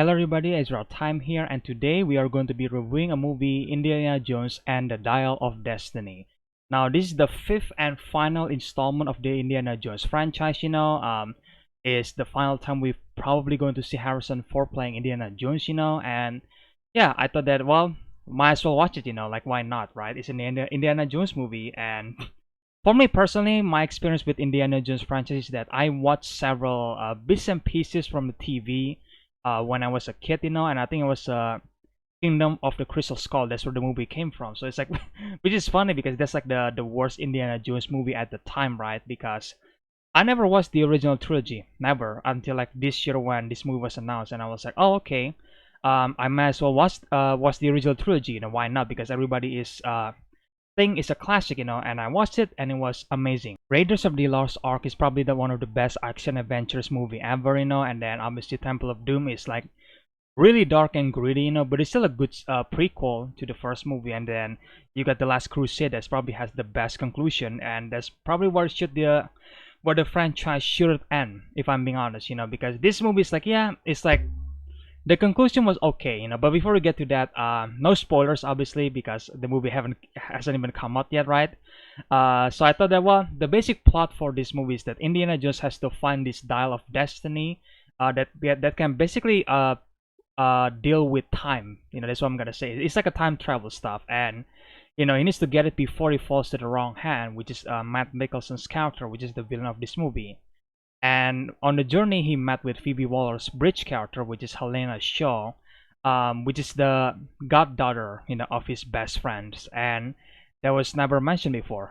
Hello everybody, EzraTime here, and today we are going to be reviewing a movie, Indiana Jones and the Dial of Destiny. Now, this is the fifth and final installment of the Indiana Jones franchise. Is the final time we're probably going to see Harrison Ford playing Indiana Jones. And yeah, I thought that might as well watch it. Like why not, right? It's an Indiana Jones movie, and for me personally, my experience with Indiana Jones franchise is that I watched several bits and pieces from the TV when I was a kid, and I think it was Kingdom of the Crystal Skull. That's where the movie came from. So it's like, which is funny because that's like the worst Indiana Jones movie at the time, right? Because I never watched the original trilogy, never until like this year when this movie was announced, and I was like, oh okay, I might as well watch the original trilogy. Why not? Because everybody is thing is a classic, and I watched it and it was amazing. Raiders of the Lost Ark is probably the one of the best action adventures movie ever, and then obviously Temple of Doom is like really dark and gritty, but it's still a good prequel to the first movie. And then you got The Last Crusade that probably has the best conclusion, and that's probably where the franchise should end, if I'm being honest, because this movie is like, yeah, it's like the conclusion was okay, but before we get to that, no spoilers obviously because the movie hasn't even come out yet, right? So I thought that the basic plot for this movie is that Indiana Jones has to find this dial of destiny that can basically deal with time. That's what I'm gonna say. It's like a time travel stuff, and he needs to get it before he falls to the wrong hand, which is Matt Mickelson's character, which is the villain of this movie. And on the journey, he met with Phoebe Waller-Bridge character, which is Helena Shaw, which is the goddaughter, of his best friends, and that was never mentioned before.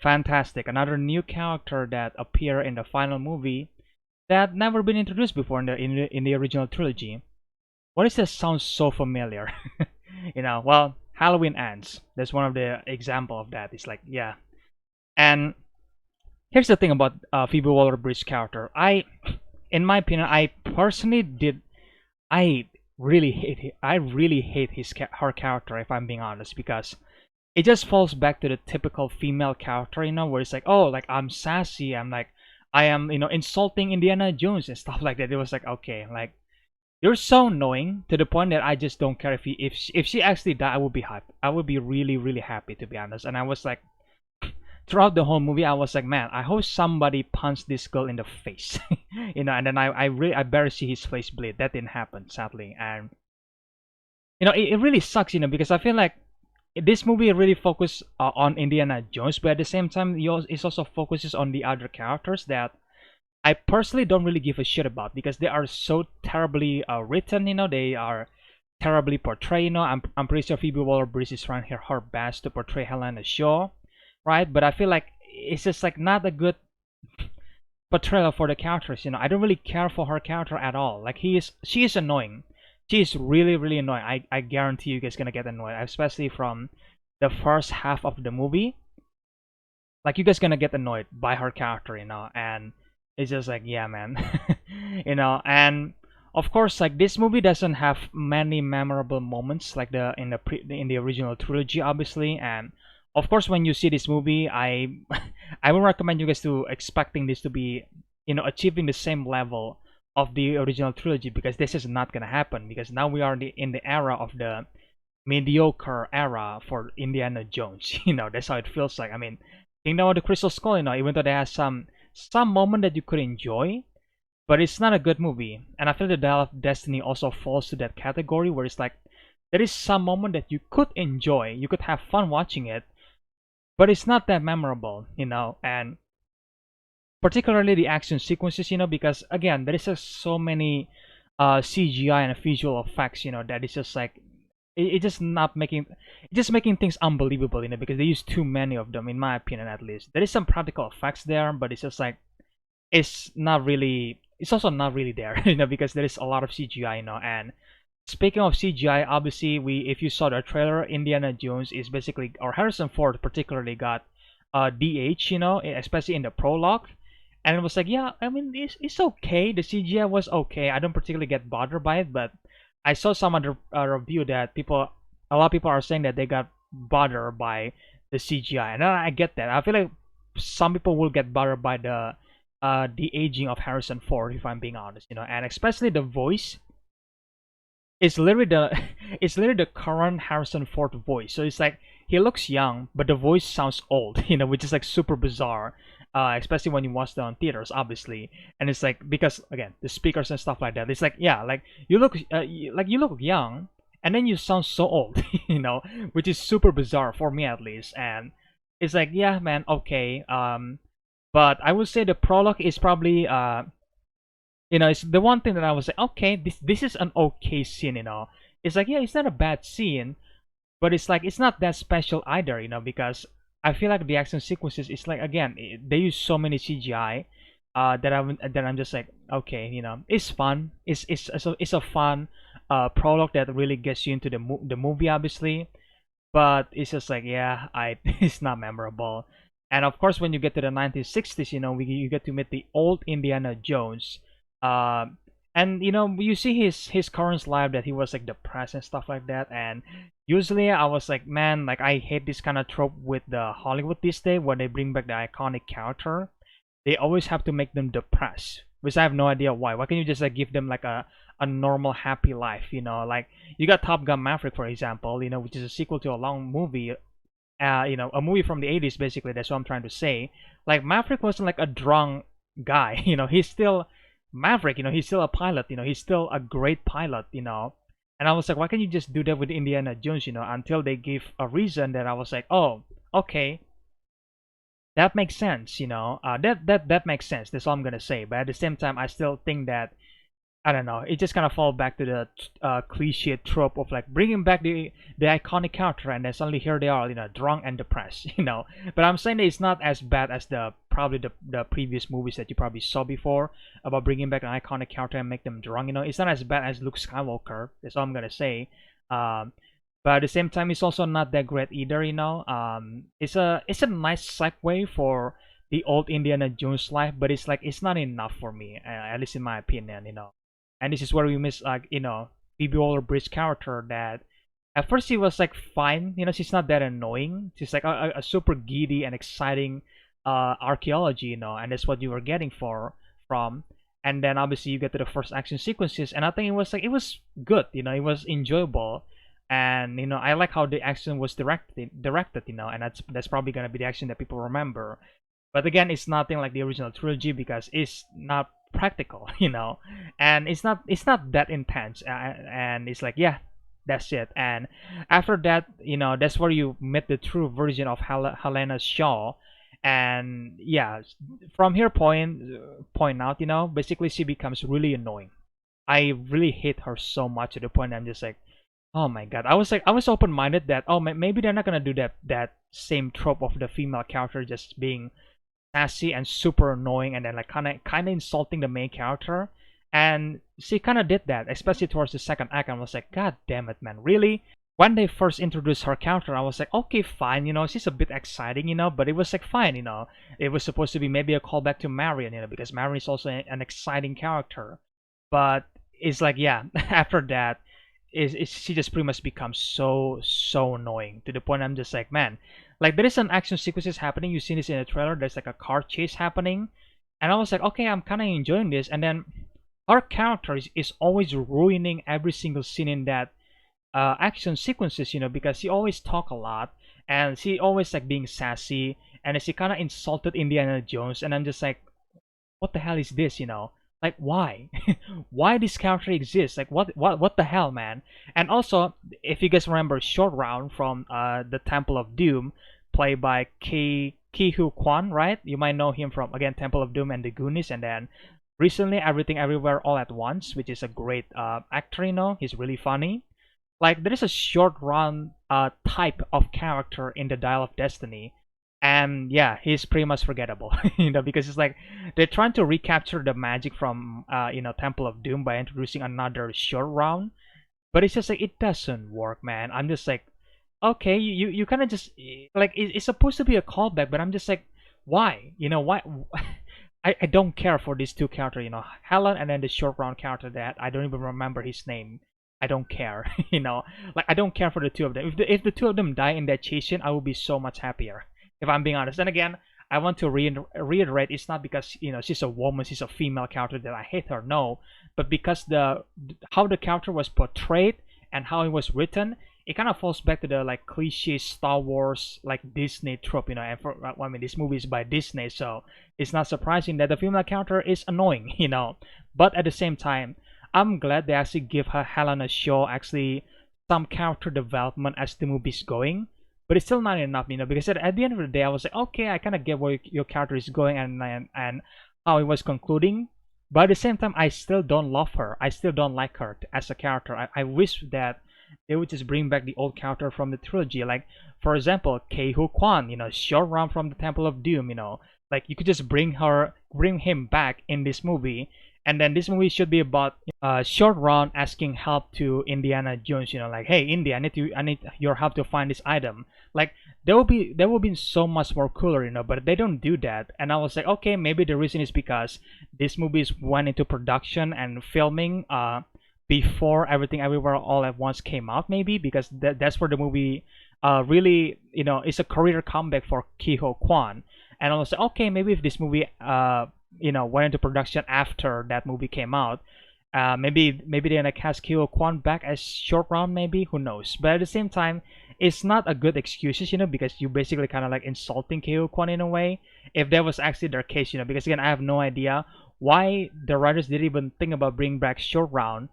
Fantastic! Another new character that appeared in the final movie that never been introduced before in the original trilogy. What is that? Sounds so familiar. Well, Halloween Ends. That's one of the example of that. It's like, yeah, and here's the thing about Phoebe Waller-Bridge character. In my opinion, I personally did. I I really hate her character, if I'm being honest, because it just falls back to the typical female character, where it's like, oh, like I'm sassy. I'm like, I am, insulting Indiana Jones and stuff like that. It was like, okay, like you're so annoying to the point that I just don't care if she actually died. I would be happy. I would be really happy, to be honest. And I was like, throughout the whole movie, I was like, man, I hope somebody punched this girl in the face, and then I barely see his face bleed. That didn't happen, sadly, and it really sucks, because I feel like this movie really focused on Indiana Jones, but at the same time, it also focuses on the other characters that I personally don't really give a shit about because they are so terribly written. They are terribly portrayed. I'm pretty sure Phoebe Waller-Bridge is trying her best to portray Helena Shaw, right? But I feel like it's just like not a good portrayal for the characters. I don't really care for her character at all. Like she is annoying. She is really annoying. I guarantee you guys gonna get annoyed, especially from the first half of the movie. Like you guys gonna get annoyed by her character, and it's just like, yeah, man. And of course, like this movie doesn't have many memorable moments like in the original trilogy, obviously. And of course, when you see this movie, I would recommend you guys to expecting this to be, achieving the same level of the original trilogy, because this is not gonna happen, because now we are in the era of the mediocre era for Indiana Jones. That's how it feels like. I mean, Kingdom of the Crystal Skull, even though there has some moment that you could enjoy, but it's not a good movie. And I feel the Dial of Destiny also falls to that category where it's like there is some moment that you could enjoy, you could have fun watching it, but it's not that memorable, and particularly the action sequences, because again, there is just so many CGI and visual effects, that it's just like it just not making just making things unbelievable, because they use too many of them, in my opinion. At least there is some practical effects there, but it's just like it's also not really there, because there is a lot of CGI, and speaking of CGI, obviously if you saw the trailer, Indiana Jones is basically, or Harrison Ford particularly, got DH, especially in the prologue. And it was like, yeah, I mean, it's okay. The CGI was okay. I don't particularly get bothered by it, but I saw some other review that a lot of people are saying that they got bothered by the CGI, and I get that. I feel like some people will get bothered by the aging of Harrison Ford, if I'm being honest, and especially the voice. it's literally the it's literally the current Harrison Ford voice. So it's like he looks young, but the voice sounds old, which is like super bizarre. Especially when you watch it on theaters, obviously, and it's like because again the speakers and stuff like that. It's like yeah, like you look young, and then you sound so old, which is super bizarre for me at least. And it's like yeah, man, okay. But I would say the prologue is probably it's the one thing that I was like, okay, this is an okay scene, It's like, yeah, it's not a bad scene, but it's like it's not that special either, because I feel like the action sequences is like again they use so many CGI that I'm just like okay, it's fun. It's a fun prologue that really gets you into the movie, obviously, but it's just like yeah, I it's not memorable. And of course, when you get to the 1960s, you get to meet the old Indiana Jones, um, and you see his current life that he was like depressed and stuff like that. And usually, I was like, man, like I hate this kind of trope with the Hollywood these days when they bring back the iconic character. They always have to make them depressed, which I have no idea why. Why can't you just like give them like a normal happy life? Like you got Top Gun Maverick, for example, which is a sequel to a long movie, a movie from the 80s, basically. That's what I'm trying to say. Like Maverick wasn't like a drunk guy, he's still Maverick, he's still a pilot, he's still a great pilot, And I was like, why can't you just do that with Indiana Jones, until they give a reason that I was like, oh, okay, that makes sense, that makes sense. That's all I'm gonna say. But at the same time, I still think that I don't know. It just kind of fall back to the cliche trope of like bringing back the iconic character, and then suddenly here they are, drunk and depressed, But I'm saying that it's not as bad as probably the previous movies that you probably saw before about bringing back an iconic character and make them drunk. It's not as bad as Luke Skywalker. That's all I'm gonna say. Um, but at the same time, it's also not that great either. It's a nice segue for the old Indiana Jones life, but it's like it's not enough for me, at least in my opinion. And this is where we miss like Phoebe Waller-Bridge character that at first she was like fine, she's not that annoying. She's like a super giddy and exciting archaeology, and that's what you were getting from. And then obviously you get to the first action sequences, and I think it was good, it was enjoyable. And I like how the action was directed, and that's probably gonna be the action that people remember. But again, it's nothing like the original trilogy because it's not practical, and it's not that intense. And it's like yeah, that's it. And after that, that's where you met the true version of Helena Shaw. And yeah, from here point out, basically she becomes really annoying. I really hate her so much to the point I'm just like, oh my god. I was open-minded that oh maybe they're not gonna do that same trope of the female character just being sassy and super annoying, and then like kind of insulting the main character. And she kind of did that, especially towards the second act. And I was like, god damn it, man, really? When they first introduced her character, I was like, okay, fine, she's a bit exciting, but it was like fine, it was supposed to be maybe a callback to Marion, because Marion is also an exciting character. But it's like yeah, after that is she just pretty much becomes so annoying to the point I'm just like, man, like there is an action sequences happening. You've seen this in the trailer. There's like a car chase happening, and I was like, okay, I'm kind of enjoying this. And then our character is always ruining every single scene in that action sequences, because she always talk a lot, and she always like being sassy, and she kind of insulted Indiana Jones, and I'm just like, what the hell is this, like why why this character exists, like what the hell, man. And also, if you guys remember Short Round from the Temple of Doom, played by Ki Hu Kwan, right? You might know him from again Temple of Doom and The Goonies, and then recently Everything Everywhere All at Once, which is a great actor. He's really funny. Like there is a Short Round type of character in the Dial of Destiny, and yeah, he's pretty much forgettable, because it's like they're trying to recapture the magic from Temple of Doom by introducing another Short Round, but it's just like it doesn't work, man. I'm just like, okay, you kind of just like it's supposed to be a callback, but I'm just like, why? Why? I don't care for these two characters, Helen, and then the Short Round character that I don't even remember his name. I don't care, like I don't care for the two of them. If the two of them die in that chase scene, I will be so much happier, if I'm being honest. And again, I want to reiterate, it's not because she's a woman, she's a female character that I hate her. No, but because the how the character was portrayed and how it was written, it kind of falls back to the like cliche Star Wars like Disney trope, And I mean, this movie is by Disney, so it's not surprising that the female character is annoying, But at the same time, I'm glad they actually give her Helena Shaw actually some character development as the movie's going, but it's still not enough, because at the end of the day, I was like, okay, I kind of get where your character is going and how it was concluding, but at the same time, I still don't love her. I still don't like her as a character. I wish that they would just bring back the old character from the trilogy, like for example, Keihu Kwan, short run from the Temple of Doom, like you could just bring him back in this movie, and then this movie should be about short round asking help to Indiana Jones, like, hey Indy, I need your help to find this item. Like there will be so much more cooler, but they don't do that. And I was like, okay, maybe the reason is because this movie went into production and filming before Everything Everywhere All at Once came out, maybe because that's where the movie really, it's a career comeback for Kiho Kwan. And I was like, okay, maybe if this movie went into production after that movie came out, maybe they're gonna cast Kiho Kwan back as short round, maybe, who knows. But at the same time, it's not a good excuse, because you basically kind of like insulting Kiho Kwan in a way, if that was actually their case, because again, I have no idea why the writers didn't even think about bringing back short round,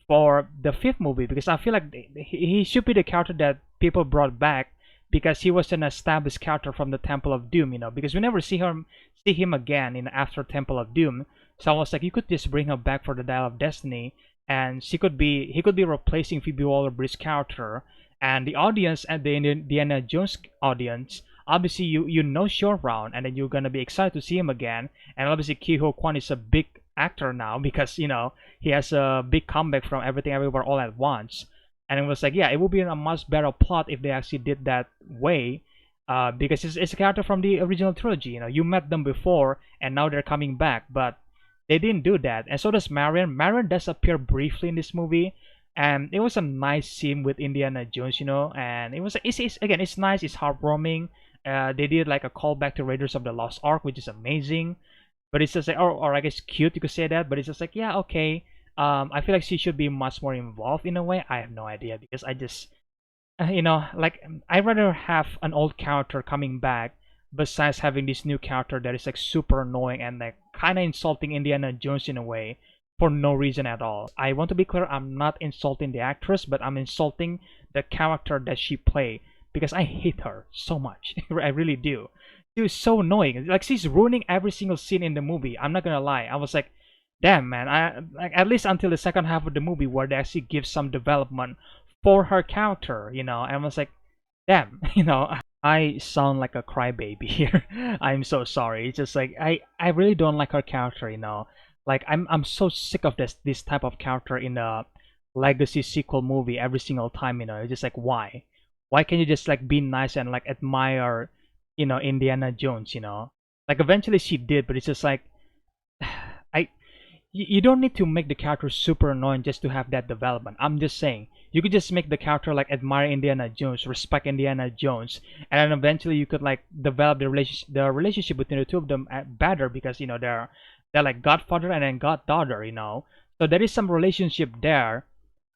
for the fifth movie, because I feel like he should be the character that people brought back because he was an established character from the Temple of Doom, because we never see him again in after Temple of Doom. So I was like, you could just bring her back for the Dial of Destiny, and he could be replacing Phoebe Waller-Bridge's character, and the audience and the Indiana Jones audience, obviously you know Short Round, and then you're gonna be excited to see him again, and obviously Ki-Ho Kwan is a big actor now because he has a big comeback from Everything Everywhere All at Once. And it was like, yeah, it would be a much better plot if they actually did that way, because it's a character from the original trilogy. You met them before, and now they're coming back, but they didn't do that. And so does Marion. Marion does appear briefly in this movie, and it was a nice scene with Indiana Jones, and it's nice, it's heartwarming. They did like a callback to Raiders of the Lost Ark, which is amazing. But it's just like, or I guess cute, you could say that. But it's just like, yeah, okay. I feel like she should be much more involved in a way. I have no idea because I just, like I'd rather have an old character coming back besides having this new character that is like super annoying and like kind of insulting Indiana Jones in a way for no reason at all. I want to be clear, I'm not insulting the actress, but I'm insulting the character that she played because I hate her so much. I really do. She was so annoying. Like she's ruining every single scene in the movie. I'm not gonna lie. I was like, damn man, I like at least until the second half of the movie where they actually give some development for her character, and I was like, damn, I sound like a crybaby here. I'm so sorry. It's just like I really don't like her character, Like I'm so sick of this type of character in a legacy sequel movie every single time, It's just like why? Why can't you just like be nice and like admire, Indiana Jones, Like eventually she did, but it's just like I you don't need to make the character super annoying just to have that development. I'm just saying you could just make the character like admire Indiana Jones, respect Indiana Jones, and then eventually you could like develop the relationship between the two of them better because they're like godfather and then goddaughter, So there is some relationship there,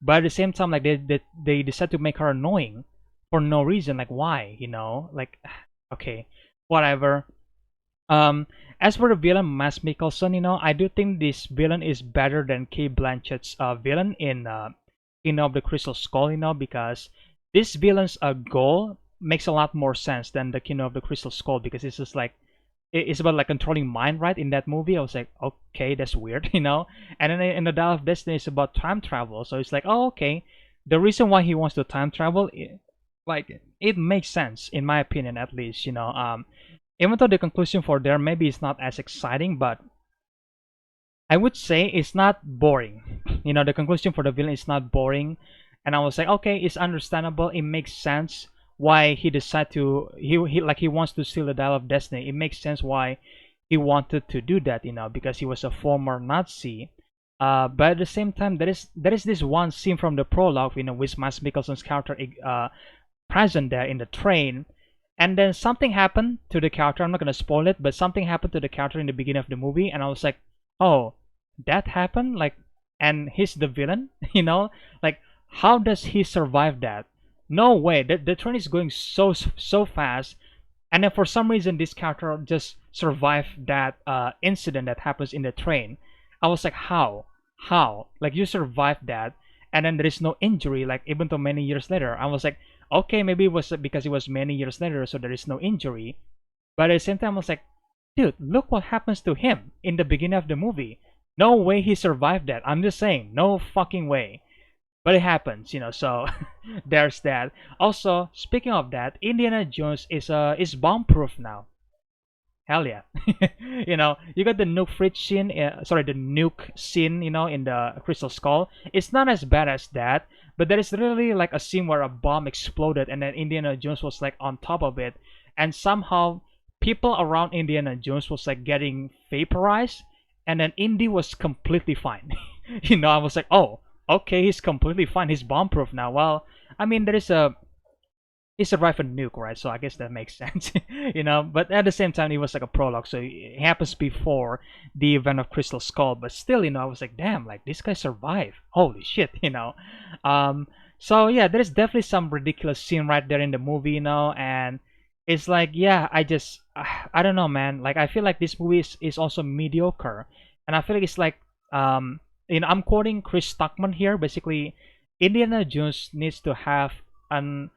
but at the same time like they decide to make her annoying for no reason. Like why, Like okay, whatever. As for the villain, Mads Mikkelsen, I do think this villain is better than Kate Blanchett's villain in Kingdom of the Crystal Skull, because this villain's goal makes a lot more sense than the Kingdom of the Crystal Skull because it's just like it's about like controlling mind, right? In that movie, I was like, okay, that's weird, And then in the Dial of Destiny, it's about time travel, so it's like, oh, okay, the reason why he wants to time travel, like it makes sense in my opinion, at least, even though the conclusion for there maybe is not as exciting, but I would say it's not boring. The conclusion for the villain is not boring, and I was like, okay, it's understandable. It makes sense why he decided to he wants to steal the Dial of Destiny. It makes sense why he wanted to do that, because he was a former Nazi. But at the same time, there is this one scene from the prologue, with Mads Mikkelsen's character present there in the train. And then something happened to the character. I'm not gonna spoil it, but something happened to the character in the beginning of the movie, and I was like, oh, that happened, like, and he's the villain, like, how does he survive that? No way. The train is going so fast, and then for some reason this character just survived that incident that happens in the train. I was like, how, like, you survived that, and then there is no injury, like, even though many years later. I was like, okay, maybe it was because it was many years later, so there is no injury. But at the same time, I was like, dude, look what happens to him in the beginning of the movie. No way he survived that. I'm just saying, no fucking way. But it happens, so there's that. Also, speaking of that, Indiana Jones is bomb proof now. Hell yeah. You got the nuke fridge scene, sorry, the nuke scene, in the Crystal Skull. It's not as bad as that, but there is really like a scene where a bomb exploded and then Indiana Jones was like on top of it, and somehow people around Indiana Jones was like getting vaporized, and then Indy was completely fine. I was like, oh, okay, he's completely fine. He's bomb proof now. Well, I mean, he survived a nuke, right? So I guess that makes sense, But at the same time, it was like a prologue, so it happens before the event of Crystal Skull. But still, I was like, damn, like this guy survived. Holy shit, So yeah, there's definitely some ridiculous scene right there in the movie, and it's like, yeah, I don't know, man. Like I feel like this movie is also mediocre, and I feel like it's like, I'm quoting Chris Stockman here. Basically, Indiana Jones needs to have an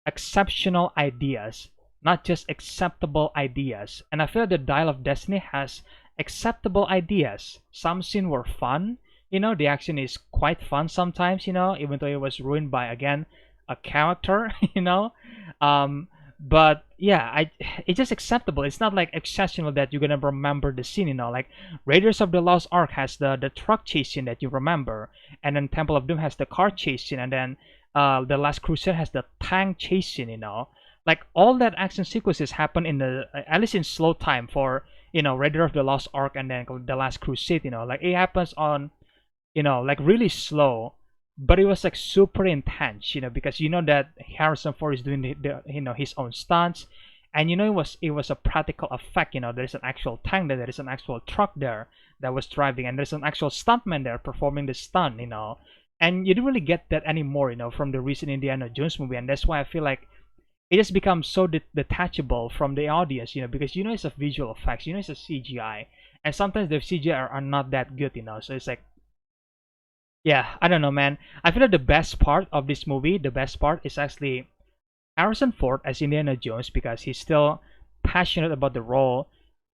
exceptional ideas, not just acceptable ideas. And I feel like the Dial of Destiny has acceptable ideas. Some scenes were fun, the action is quite fun sometimes, even though it was ruined by, again, a character, Um, but yeah, it's just acceptable. It's not like exceptional that you're gonna remember the scene, like Raiders of the Lost Ark has the truck chase scene that you remember, and then Temple of Doom has the car chase scene, and then the Last Crusade has the tank chasing, like all that action sequences happen in the at least in slow time for Raider of the Lost Ark and then the Last Crusade, like it happens on like really slow, but it was like super intense, because that Harrison Ford is doing his own stunts, and it was a practical effect, there's an actual tank there is an actual truck there that was driving, and there's an actual stuntman there performing the stunt, and you don't really get that anymore, from the recent Indiana Jones movie, and that's why I feel like it just becomes so detachable from the audience, because it's a visual effects, it's a CGI, and sometimes the CGI are not that good, so it's like, yeah, I don't know, man. I feel like the best part of this movie, the best part is actually Harrison Ford as Indiana Jones, because he's still passionate about the role,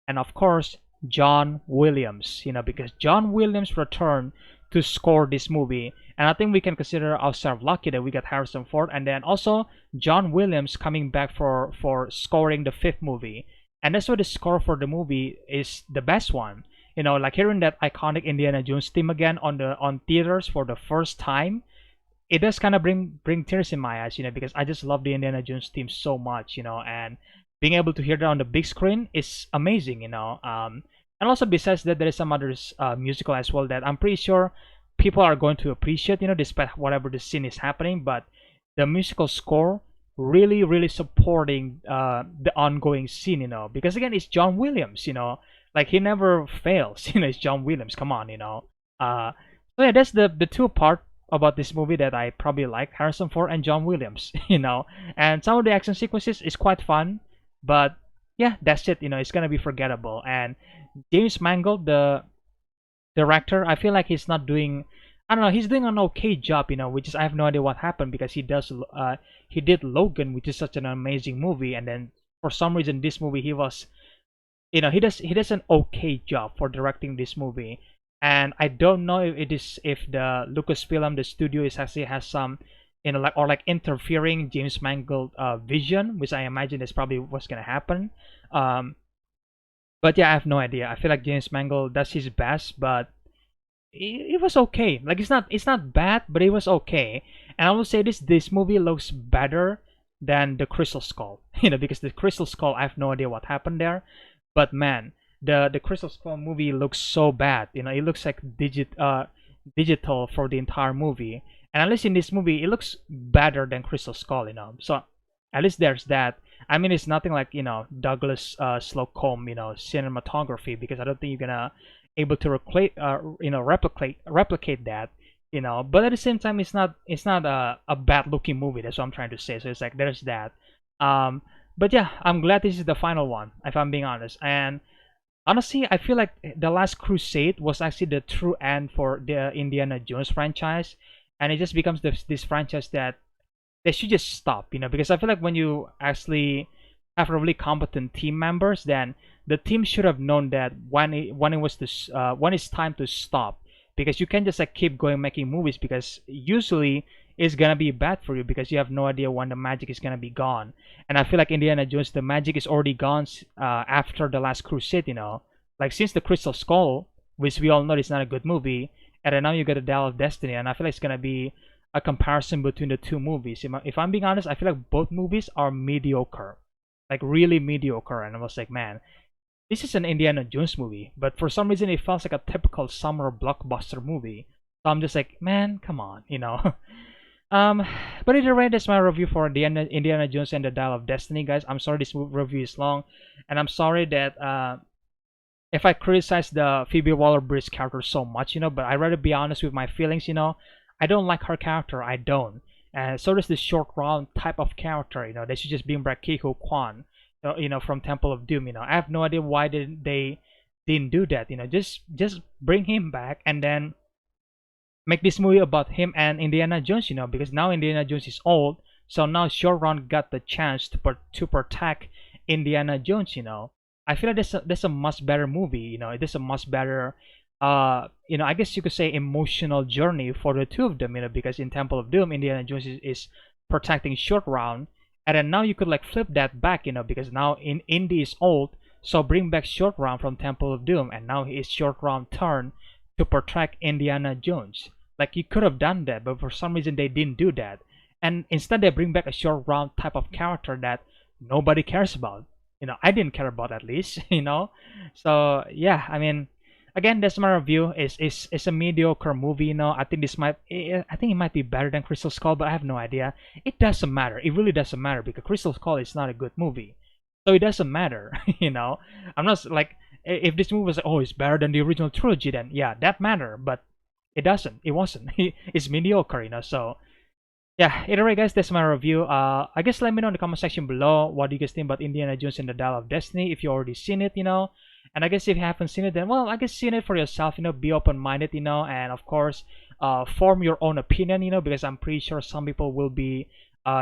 and of course John Williams, because John Williams returned to score this movie, and I think we can consider ourselves lucky that we got Harrison Ford, and then also John Williams coming back for scoring the fifth movie, and that's why the score for the movie is the best one. Like hearing that iconic Indiana Jones theme again on theaters for the first time, it does kind of bring tears in my eyes, because I just love the Indiana Jones theme so much, and being able to hear that on the big screen is amazing, and also besides that, there is some other musical as well that I'm pretty sure people are going to appreciate, despite whatever the scene is happening. But the musical score really supporting the ongoing scene, because again, it's John Williams, like he never fails, it's John Williams. Come on, so yeah, that's the two part about this movie that I probably like: Harrison Ford and John Williams, and some of the action sequences is quite fun, but yeah, that's it, it's gonna be forgettable. And James Mangold, the director, I feel like he's not doing, I don't know, he's doing an okay job, which is, I have no idea what happened, because he did Logan, which is such an amazing movie, and then for some reason this movie he was, he does an okay job for directing this movie. And I don't know if it is, if the Lucasfilm, the studio, is actually has some, like interfering James Mangold vision, which I imagine is probably what's gonna happen. um but yeah, I have no idea. I feel like James Mangold does his best, but it was okay. Like it's not bad, but it was okay. And I will say this movie looks better than the Crystal Skull, because the Crystal Skull, I have no idea what happened there. But man, the Crystal Skull movie looks so bad. It looks like digital for the entire movie. And at least in this movie, it looks better than Crystal Skull. So at least there's that. I mean, it's nothing like, Douglas Slocum, cinematography, because I don't think you're gonna able to replicate that, But at the same time, it's not a bad looking movie. That's what I'm trying to say. So it's like there's that. Um, but yeah, I'm glad this is the final one, if I'm being honest. And honestly, I feel like The Last Crusade was actually the true end for the Indiana Jones franchise, and it just becomes this franchise that they should just stop, because I feel like when you actually have really competent team members, then the team should have known that when it's time to stop, because you can't just like keep going making movies, because usually it's gonna be bad for you because you have no idea when the magic is gonna be gone. And I feel like Indiana Jones, the magic is already gone after The Last Crusade, like since the Crystal Skull, which we all know is not a good movie, and then now you get the Dial of Destiny, and I feel like it's gonna be a comparison between the two movies. If I'm being honest, I feel like both movies are mediocre, like really mediocre. And I was like, man, this is an Indiana Jones movie, but for some reason it feels like a typical summer blockbuster movie. So I'm just like, man, come on. um, but either way, that's my review for the Indiana Jones and the Dial of Destiny, guys. I'm sorry this review is long, and I'm sorry that if I criticize the Phoebe Waller-Bridge character so much, but I'd rather be honest with my feelings. I don't like her character. I don't. And so does the short round type of character. They should just bring back Keiko Kwan, from Temple of Doom. I have no idea why they didn't do that. Just bring him back and then make this movie about him and Indiana Jones. Because now Indiana Jones is old, so now short round got the chance to protect Indiana Jones. I feel like that's a much better movie. It is a much better I guess you could say emotional journey for the two of them, because in Temple of Doom, Indiana Jones is protecting Short Round, and then now you could like flip that back, because now Indy is old, so bring back Short Round from Temple of Doom, and now it's Short Round turn to protect Indiana Jones. Like you could have done that, but for some reason they didn't do that, and instead they bring back a Short Round type of character that nobody cares about. I didn't care about at least, So yeah, I mean, again, that's my review. It's a mediocre movie. I think I think it might be better than Crystal Skull, but I have no idea. It doesn't matter. It really doesn't matter because Crystal Skull is not a good movie, so it doesn't matter. I'm not like, if this movie was like, oh, it's better than the original trilogy, then yeah, that matter. But it doesn't. It wasn't. It's mediocre. So yeah, either way, guys, that's my review. I guess let me know in the comment section below what do you guys think about Indiana Jones and the Dial of Destiny, if you already seen it. And I guess if you haven't seen it, then well, I guess see it for yourself. Be open-minded. And of course, form your own opinion. Because I'm pretty sure some people will be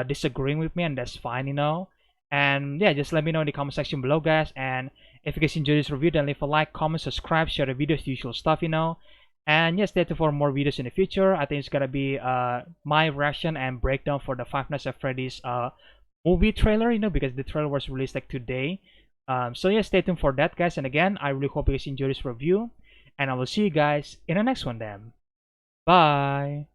disagreeing with me, and that's fine. And yeah, just let me know in the comment section below, guys. And if you guys enjoyed this review, then leave a like, comment, subscribe, share the videos, the usual stuff. And yes, stay tuned for more videos in the future. I think it's gonna be my reaction and breakdown for the Five Nights at Freddy's movie trailer, because the trailer was released like today. So yeah, stay tuned for that, guys. And again, I really hope you guys enjoy this review, and I will see you guys in the next one then. Bye.